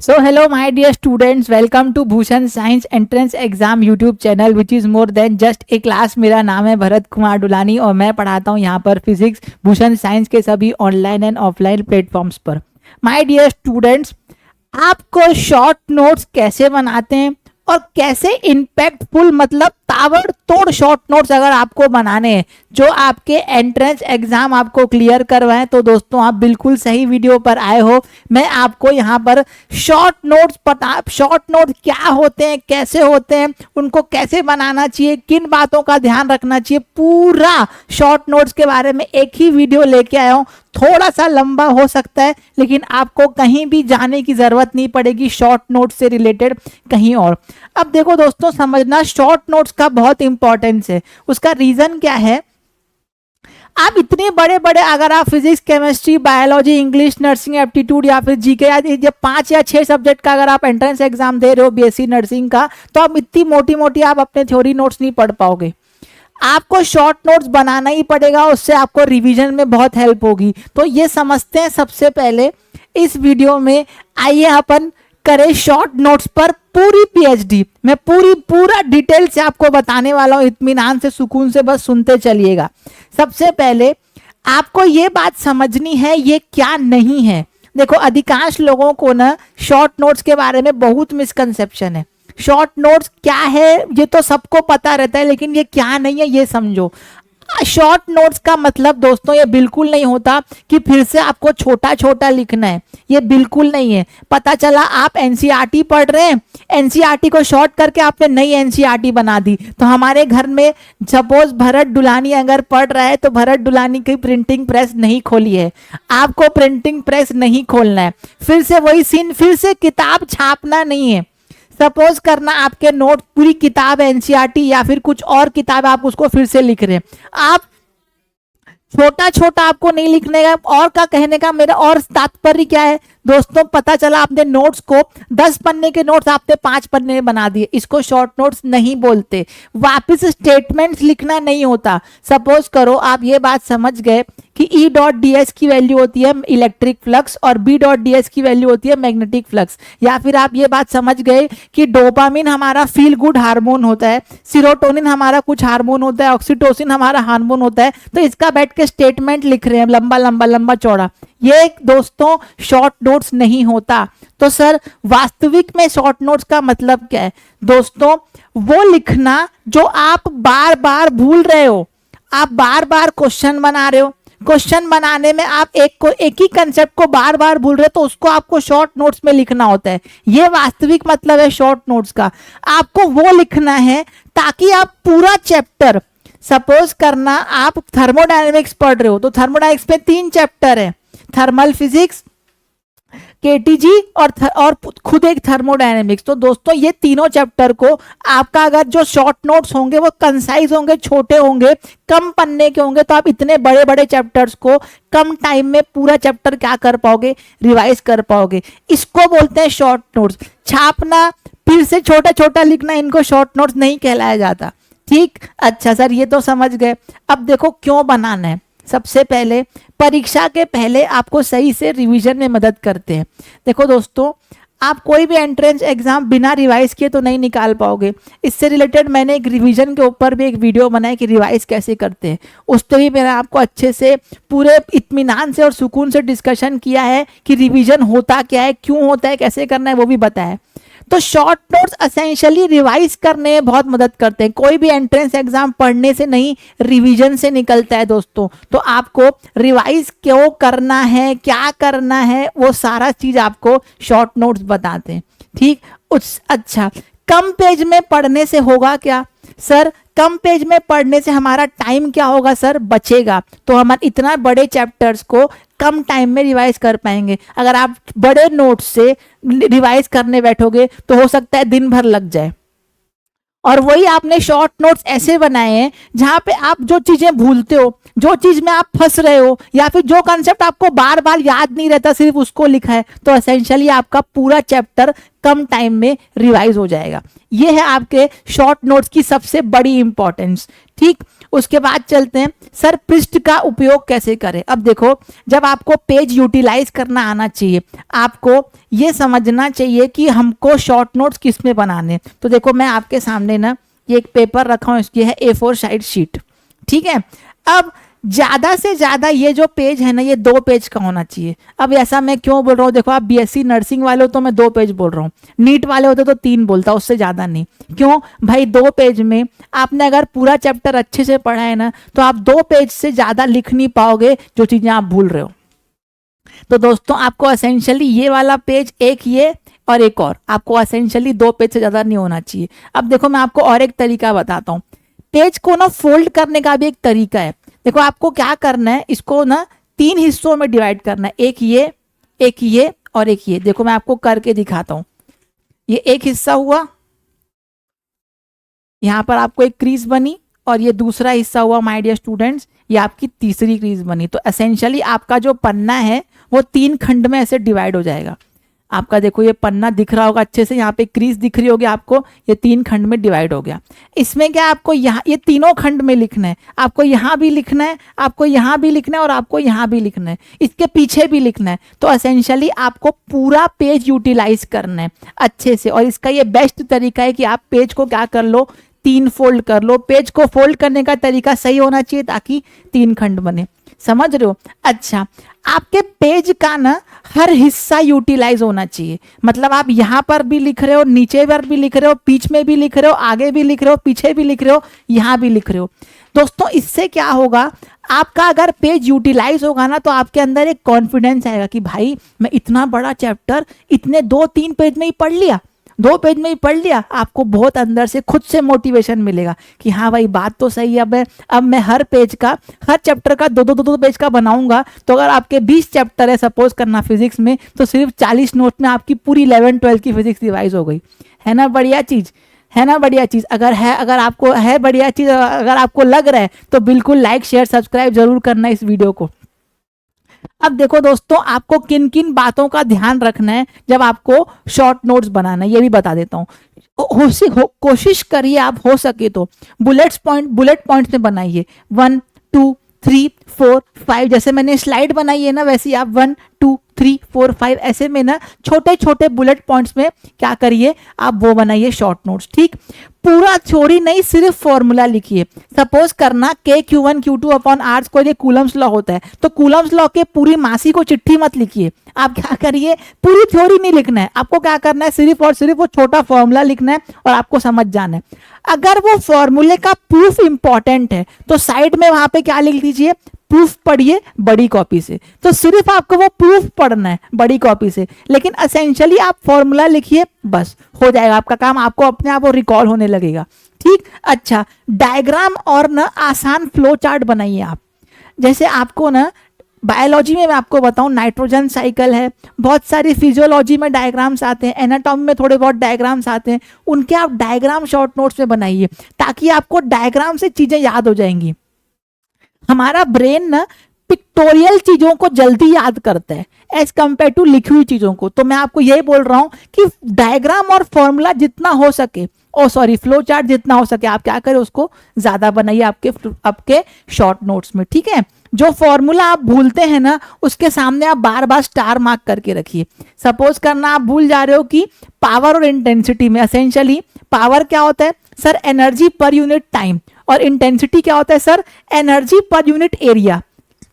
So hello my dear students, welcome to Bhushan science entrance exam YouTube channel which is more than just a class. मेरा नाम है भरत कुमार डुलानी और मैं पढ़ाता हूँ यहाँ पर फिजिक्स भूषण साइंस के सभी ऑनलाइन एंड ऑफलाइन प्लेटफॉर्म्स पर। माय डियर स्टूडेंट्स, आपको शॉर्ट नोट्स कैसे बनाते हैं और कैसे इम्पैक्टफुल मतलब ताबड़तोड़ शॉर्ट नोट्स अगर आपको बनाने हैं जो आपके एंट्रेंस एग्जाम आपको क्लियर करवाएं, तो दोस्तों आप बिल्कुल सही वीडियो पर आए हो। मैं आपको यहाँ पर शॉर्ट नोट्स क्या होते हैं, कैसे होते हैं, उनको कैसे बनाना चाहिए, किन बातों का ध्यान रखना चाहिए, पूरा शॉर्ट नोट्स के बारे में एक ही वीडियो लेके आया हूँ। थोड़ा सा लंबा हो सकता है लेकिन आपको कहीं भी जाने की जरूरत नहीं पड़ेगी शॉर्ट नोट्स से रिलेटेड कहीं और। अब देखो दोस्तों, समझना शॉर्ट नोट्स का बहुत इंपॉर्टेंस है। उसका रीजन क्या है, आप इतने बड़े बड़े अगर आप physics, chemistry, biology, English, nursing aptitude या फिर जीके या 5 या 6 सब्जेक्ट का अगर आप एंट्रेंस एग्जाम दे रहे हो बीएससी नर्सिंग का, तो आप इतनी मोटी मोटी आप अपने थ्योरी नोट्स नहीं पढ़ पाओगे। आपको शॉर्ट नोट्स बनाना ही पड़ेगा, उससे आपको रिवीजन में बहुत हेल्प होगी। तो ये समझते हैं सबसे पहले इस वीडियो में। आइए अपन करें शॉर्ट नोट्स पर पूरी पीएचडी। मैं पूरा डिटेल से आपको बताने वाला हूं, इत्मीनान से, सुकून से बस सुनते चलिएगा। सबसे पहले आपको ये बात समझनी है ये क्या नहीं है। देखो, अधिकांश लोगों को ना शॉर्ट नोट्स के बारे में बहुत मिसकंसेप्शन है। शॉर्ट नोट्स क्या है ये तो सबको पता रहता है, लेकिन ये क्या नहीं है ये समझो। शॉर्ट नोट्स का मतलब दोस्तों ये बिल्कुल नहीं होता कि फिर से आपको छोटा छोटा लिखना है, ये बिल्कुल नहीं है। पता चला आप एनसीईआरटी पढ़ रहे हैं, एनसीईआरटी को शॉर्ट करके आपने नई एनसीईआरटी बना दी। तो हमारे घर में सपोज भरत डुलानी अगर पढ़ रहा है तो भरत डुलानी की प्रिंटिंग प्रेस नहीं खोली है, आपको प्रिंटिंग प्रेस नहीं खोलना है। फिर से वही सीन, फिर से किताब छापना नहीं है। सपोज करना आपके नोट पूरी किताब एनसीईआरटी या फिर कुछ और किताब आप उसको फिर से लिख रहे हैं, आप छोटा छोटा आपको नहीं लिखने का। और का कहने का मेरा और तात्पर्य क्या है दोस्तों, पता चला आपने नोट्स को 10 पन्ने के नोट्स आपने 5 पन्ने में बना दिए, इसको शॉर्ट नोट्स नहीं बोलते। वापस स्टेटमेंट्स लिखना नहीं होता। सपोज करो आप ये बात समझ गए कि ई डॉट डी एस की वैल्यू होती है इलेक्ट्रिक फ्लक्स और बी डॉट डी एस की वैल्यू होती है मैग्नेटिक फ्लक्स, या फिर आप ये बात समझ गए कि डोपामिन हमारा फील गुड हार्मोन होता है, सीरोटोनिन हमारा कुछ हार्मोन होता है, ऑक्सीटोसिन हमारा हार्मोन होता है, तो इसका बैठ के स्टेटमेंट लिख रहे हैं लंबा चौड़ा। ये दोस्तों शॉर्ट नोट्स नहीं होता। तो सर वास्तविक में शॉर्ट नोट्स का मतलब क्या है दोस्तों, वो लिखना जो आप बार बार भूल रहे हो। आप बार बार क्वेश्चन बना रहे हो, क्वेश्चन बनाने में आप एक ही कंसेप्ट को बार बार भूल रहे हो, तो उसको आपको शॉर्ट नोट्स में लिखना होता है। ये वास्तविक मतलब है शॉर्ट नोट्स का। आपको वो लिखना है ताकि आप पूरा चैप्टर, सपोज करना आप थर्मोडायनेमिक्स पढ़ रहे हो तो थर्मोडायनेमिक्स में 3 चैप्टर है, थर्मल फिजिक्स, केटीजी और खुद एक थर्मोडायनेमिक्स। तो दोस्तों ये तीनों चैप्टर को आपका अगर जो शॉर्ट नोट्स होंगे वो कंसाइज होंगे, छोटे होंगे, कम पन्ने के होंगे, तो आप इतने बड़े बड़े चैप्टर्स को कम टाइम में पूरा चैप्टर क्या कर पाओगे, रिवाइज कर पाओगे। इसको बोलते हैं शॉर्ट नोट्स। छापना, फिर से छोटा छोटा लिखना, इनको शॉर्ट नोट्स नहीं कहलाया जाता। ठीक, अच्छा सर ये तो समझ गए। अब देखो क्यों बनाना है। सबसे पहले परीक्षा के पहले आपको सही से रिवीजन में मदद करते हैं। देखो दोस्तों, आप कोई भी एंट्रेंस एग्जाम बिना रिवाइज किए तो नहीं निकाल पाओगे। इससे रिलेटेड मैंने एक रिवीजन के ऊपर भी एक वीडियो बनाया कि रिवाइज कैसे करते हैं, उस पर भी मैंने आपको अच्छे से पूरे इत्मीनान से और सुकून से डिस्कशन किया है कि रिवीजन होता क्या है, क्यों होता है, कैसे करना है, वो भी बताया। तो शॉर्ट नोट्स एसेंशियली रिवाइज करने में बहुत मदद करते हैं। कोई भी एंट्रेंस एग्जाम पढ़ने से नहीं, रिवीजन से निकलता है दोस्तों। तो आपको रिवाइज क्यों करना है, क्या करना है, वो सारा चीज आपको शॉर्ट नोट्स बताते हैं। ठीक, अच्छा कम पेज में पढ़ने से होगा क्या सर, कम पेज में पढ़ने से हमारा टाइम क्या होगा सर, बचेगा। तो हम इतना बड़े चैप्टर्स को कम टाइम में रिवाइज कर पाएंगे। अगर आप बड़े नोट्स से रिवाइज करने बैठोगे तो हो सकता है दिन भर लग जाए। और वही आपने शॉर्ट नोट्स ऐसे बनाए हैं जहां पे आप जो चीजें भूलते हो, जो चीज में आप फंस रहे हो, या फिर जो कंसेप्ट आपको बार बार याद नहीं रहता, सिर्फ उसको लिखा है, तो एसेंशियली आपका पूरा चैप्टर कम टाइम में रिवाइज हो जाएगा। ये है आपके शॉर्ट नोट्स की सबसे बड़ी इंपॉर्टेंस। ठीक, उसके बाद चलते हैं सर पृष्ठ का उपयोग कैसे करें। अब देखो, जब आपको पेज यूटिलाइज करना आना चाहिए, आपको ये समझना चाहिए कि हमको शॉर्ट नोट्स किस में बनाने। तो देखो मैं आपके सामने ना ये एक पेपर रखा हूँ, इसकी है A4 साइड शीट, ठीक है। अब ज्यादा से ज्यादा ये जो पेज है ना, ये 2 पेज का होना चाहिए। अब ऐसा मैं क्यों बोल रहा हूँ, देखो आप BSc नर्सिंग वाले हो तो मैं 2 पेज बोल रहा हूँ, नीट वाले होते तो 3 बोलता, उससे ज्यादा नहीं। क्यों भाई, 2 पेज में आपने अगर पूरा चैप्टर अच्छे से पढ़ा है ना, तो आप 2 पेज से ज्यादा लिख नहीं पाओगे जो चीजें आप भूल रहे हो। तो दोस्तों आपको असेंशियली ये वाला पेज, एक ये और एक और, आपको असेंशियली 2 पेज से ज्यादा नहीं होना चाहिए। अब देखो मैं आपको और एक तरीका बताता हूँ, पेज को ना फोल्ड करने का भी एक तरीका है। देखो आपको क्या करना है, इसको ना 3 हिस्सों में डिवाइड करना है, एक ये और एक ये। देखो मैं आपको करके दिखाता हूं। ये एक हिस्सा हुआ, यहां पर आपको एक क्रीज बनी, और ये दूसरा हिस्सा हुआ माय डियर स्टूडेंट्स, ये आपकी तीसरी क्रीज बनी। तो एसेंशियली आपका जो पन्ना है वो 3 खंड में ऐसे डिवाइड हो जाएगा। आपका देखो ये पन्ना दिख रहा होगा अच्छे से, यहाँ पे क्रीज दिख रही होगी आपको, ये 3 खंड में डिवाइड हो गया। इसमें क्या आपको यहाँ ये तीनों खंड में लिखना है, आपको यहाँ भी लिखना है, आपको यहाँ भी लिखना है और आपको यहाँ भी लिखना है, इसके पीछे भी लिखना है। तो एसेंशियली आपको पूरा पेज यूटिलाइज करना है अच्छे से, और इसका ये बेस्ट तरीका है कि आप पेज को क्या कर लो, 3 फोल्ड कर लो। पेज को फोल्ड करने का तरीका सही होना चाहिए ताकि 3 खंड बने, समझ रहे हो। अच्छा, आपके पेज का ना हर हिस्सा यूटिलाइज होना चाहिए, मतलब आप यहाँ पर भी लिख रहे हो, नीचे पर भी लिख रहे हो, बीच में भी लिख रहे हो, आगे भी लिख रहे हो, पीछे भी लिख रहे हो, यहाँ भी लिख रहे हो। दोस्तों इससे क्या होगा, आपका अगर पेज यूटिलाइज होगा ना, तो आपके अंदर एक कॉन्फिडेंस आएगा कि भाई मैं इतना बड़ा चैप्टर इतने 2-3 पेज में ही पढ़ लिया, 2 पेज में ही पढ़ लिया। आपको बहुत अंदर से खुद से मोटिवेशन मिलेगा कि हाँ भाई बात तो सही है। अब मैं हर पेज का, हर चैप्टर का 2-2 पेज का बनाऊंगा। तो अगर आपके 20 चैप्टर है सपोज करना फिजिक्स में, तो सिर्फ 40 नोट में आपकी पूरी 11-12 की फिजिक्स रिवाइज हो गई। है ना बढ़िया चीज, है ना बढ़िया चीज। अगर आपको है बढ़िया चीज, अगर आपको लग रहा है तो बिल्कुल लाइक शेयर सब्सक्राइब जरूर करना इस वीडियो को। अब देखो दोस्तों, आपको किन किन बातों का ध्यान रखना है जब आपको शॉर्ट नोट्स बनाना है, ये भी बता देता हूँ। कोशिश करिए आप हो सके तो बुलेट पॉइंट्स में बनाइए, 1 2 3 4 5, जैसे मैंने स्लाइड बनाई है ना, वैसे ही आप 1 2 3 4 5 ऐसे में ना छोटे छोटे बुलेट पॉइंट्स में क्या करिए, आप वो बनाइए शॉर्ट नोट्स। ठीक, पूरा थ्योरी नहीं, सिर्फ फॉर्मूला लिखिए। सपोज करना K/Q1 Q2 upon R square ये कूलम्स लॉ होता है, तो कूलम्स लॉ के पूरी मासी को चिट्ठी मत लिखिए। आप क्या करिए, पूरी थ्योरी नहीं लिखना है, आपको क्या करना है, सिर्फ और सिर्फ वो छोटा फॉर्मूला लिखना है और आपको समझ जाना है। अगर वो फॉर्मूले का प्रूफ इंपॉर्टेंट है तो साइड में वहां पे क्या लिख दीजिए, प्रूफ पढ़िए बड़ी कॉपी से। तो सिर्फ आपको वो प्रूफ पढ़ना है बड़ी कॉपी से, लेकिन एसेंशियली आप फॉर्मूला लिखिए, बस हो जाएगा आपका काम, आपको अपने आप वो रिकॉल होने लगेगा। ठीक, अच्छा डायग्राम और ना आसान फ्लो चार्ट बनाइए आप। जैसे आपको ना बायोलॉजी में मैं आपको बताऊं, नाइट्रोजन साइकिल है, बहुत सारी फिजियोलॉजी में डायग्राम्स आते हैं, एनाटॉमी में थोड़े बहुत डायग्राम्स आते हैं, उनके आप डायग्राम शॉर्ट नोट्स में बनाइए ताकि आपको डायग्राम से चीजें याद हो जाएंगी। हमारा ब्रेन ना पिक्टोरियल चीजों को जल्दी याद करता है एज कंपेयर टू लिखी हुई चीजों को। तो मैं आपको यही बोल रहा हूं कि डायग्राम और फॉर्मूला जितना हो सके, फ्लो चार्ट जितना हो सके, आप क्या करें उसको ज्यादा बनाइए आपके शॉर्ट नोट्स में। ठीक है, जो फॉर्मूला आप भूलते हैं ना, उसके सामने आप बार बार स्टार मार्क करके रखिए। सपोज करना आप भूल जा रहे हो कि पावर और इंटेंसिटी में, एसेंशियली पावर क्या होता है sir, energy per unit time, और इंटेंसिटी क्या होता है sir, energy per unit area.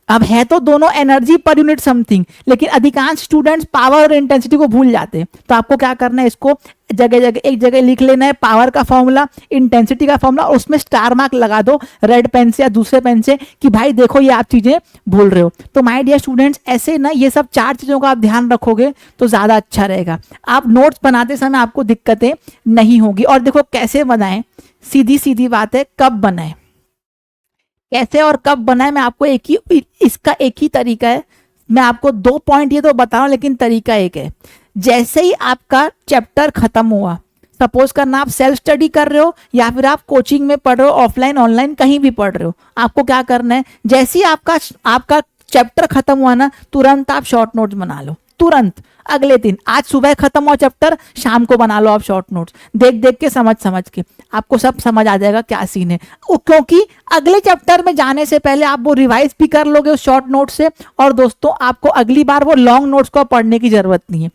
अब है तो दोनों एनर्जी पर यूनिट समथिंग, लेकिन अधिकांश स्टूडेंट्स पावर और इंटेंसिटी को भूल जाते हैं। तो आपको क्या करना है, इसको एक जगह लिख लेना है, पावर का फॉर्मूला, इंटेंसिटी का फॉर्मूला, और उसमें स्टार मार्क लगा दो रेड पेन से या दूसरे पेन से कि भाई देखो ये आप चीजें भूल रहे हो। तो माय डियर स्टूडेंट्स, ऐसे ना ये सब 4 चीजों का आप ध्यान रखोगे तो ज्यादा अच्छा रहेगा। आप नोट्स बनाते समय आपको दिक्कतें नहीं होगी। और देखो कैसे बनाएं, सीधी सीधी बात है, कब बनाएं, कैसे और कब बनाए, मैं आपको इसका एक ही तरीका है। मैं आपको 2 पॉइंट ये तो बता रहा हूं, लेकिन तरीका एक है। जैसे ही आपका चैप्टर खत्म हुआ, सपोज करना आप सेल्फ स्टडी कर रहे हो या फिर आप कोचिंग में पढ़ रहे हो, ऑफलाइन ऑनलाइन कहीं भी पढ़ रहे हो, आपको क्या करना है, जैसे ही आपका चैप्टर खत्म हुआ ना, तुरंत आप शॉर्ट नोट्स बना लो, तुरंत अगले दिन, आज सुबह खत्म हो चैप्टर, शाम को बना लो आप शॉर्ट नोट्स, देख देख के समझ के आपको सब समझ आ जाएगा क्या सीन है। क्योंकि अगले चैप्टर में जाने से पहले आप वो रिवाइज भी कर लोगे उस शॉर्ट नोट से, और दोस्तों आपको अगली बार वो लॉन्ग नोट्स को पढ़ने की जरूरत नहीं है।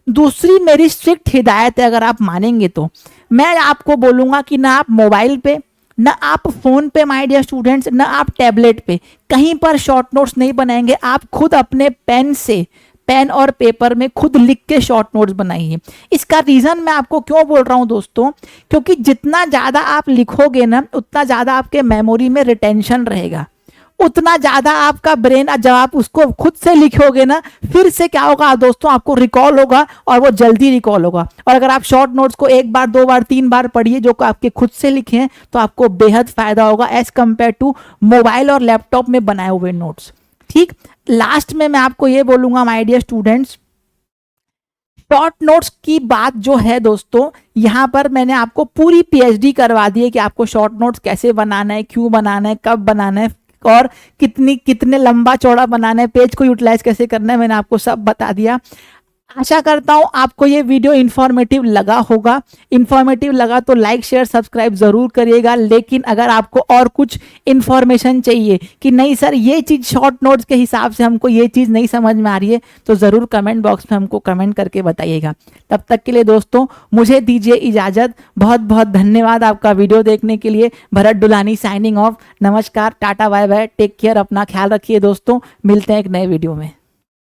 दूसरी मेरी स्ट्रिक्ट हिदायत है, अगर आप मानेंगे तो मैं आपको बोलूंगा कि ना आप मोबाइल पे, ना आप फोन पे माय डियर स्टूडेंट्स, ना आप टैबलेट पे कहीं पर शॉर्ट नोट्स नहीं बनाएंगे। आप खुद अपने पेन से, पेन और पेपर में खुद लिख के शॉर्ट नोट्स बनाइए। इसका रीज़न मैं आपको क्यों बोल रहा हूँ दोस्तों, क्योंकि जितना ज़्यादा आप लिखोगे ना, उतना ज़्यादा आपके मेमोरी में रिटेंशन रहेगा, उतना ज़्यादा आपका ब्रेन, जब आप उसको खुद से लिखोगे ना, फिर से क्या होगा दोस्तों, आपको रिकॉल होगा और वो जल्दी रिकॉल होगा। और अगर आप शॉर्ट नोट्स को एक बार, दो बार, तीन बार पढ़िए जो आपके खुद से लिखे हैं, तो आपको बेहद फायदा होगा एज कंपेयर टू मोबाइल और लैपटॉप में बनाए हुए नोट्स। ठीक, लास्ट में मैं आपको ये बोलूंगा my dear students, short notes की बात जो है दोस्तों, यहाँ पर मैंने आपको पूरी पीएचडी करवा दी है कि आपको शॉर्ट नोट्स कैसे बनाना है, क्यों बनाना है, कब बनाना है, और कितने लंबा चौड़ा बनाना है, पेज को यूटिलाइज कैसे करना है, मैंने आपको सब बता दिया। आशा करता हूं आपको ये वीडियो इन्फॉर्मेटिव लगा होगा। इन्फॉर्मेटिव लगा तो लाइक शेयर सब्सक्राइब जरूर करिएगा। लेकिन अगर आपको और कुछ इन्फॉर्मेशन चाहिए कि नहीं सर ये चीज़ शॉर्ट नोट्स के हिसाब से हमको ये चीज़ नहीं समझ में आ रही है, तो ज़रूर कमेंट बॉक्स में हमको कमेंट करके बताइएगा। तब तक के लिए दोस्तों मुझे दीजिए इजाज़त। बहुत बहुत धन्यवाद आपका वीडियो देखने के लिए। Bharat Dulani signing off. नमस्कार, tata, bye bye, take care, अपना ख्याल रखिए दोस्तों। मिलते हैं एक नए वीडियो में।